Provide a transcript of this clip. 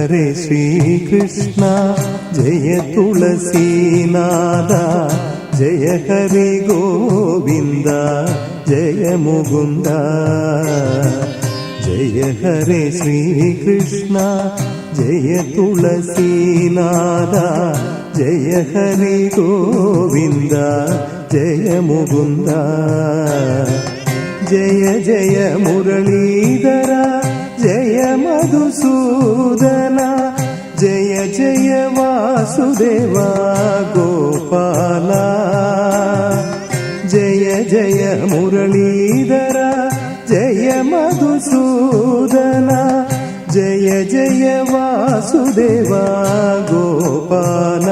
Hare Sreekrishna Jaya തുളസീനാഥ Jaya Hari Govinda Jaya Mukunda Jaya Hare Sreekrishna Jaya തുളസീനാഥ Jaya Hari Govinda Jaya Mukunda Jaya Jaya Muralidhara Jaya Madhusudana Jaya Jaya Vasudeva Gopala Jaya Jaya Muralidhara Jaya Madhusudana Jaya Jaya Vasudeva Gopala